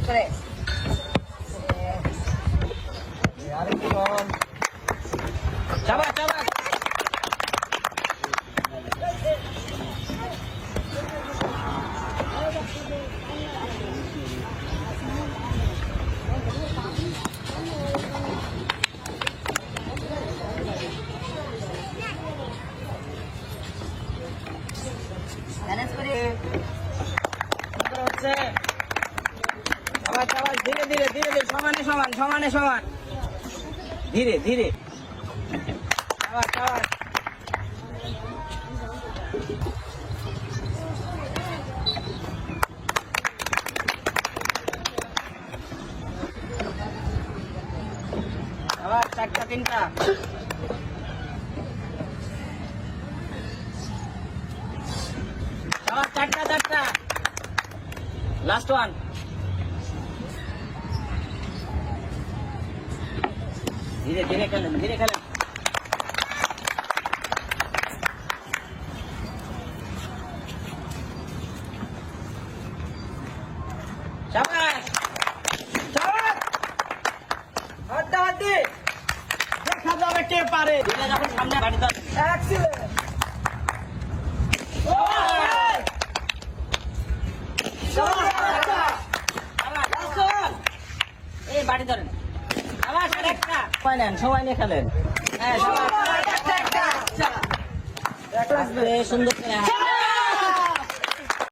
করে চাবা চাবা ব্যালেন্স করে হচ্ছে আবার আবার ধীরে ধীরে ধীরে ধীরে সমানে সমান সমানে সমান ধীরে ধীরে আবার আবার আবার চারটা তিনটা আবার চারটা চারটা লাস্ট ওয়ান ধীরে ধীরে খেলেন ধীরে খেলেন শাবাশ শাবাশ হাড্ডাহাড্ডি দেখা যাবে কে পারে দিলে যখন সামনে গাড়ি তো এক্সিলেন্ট এই বাড়ি ধরেন আবার একটা সময় নেন সময় নিয়ে খেলেন হ্যাঁ সুন্দর করে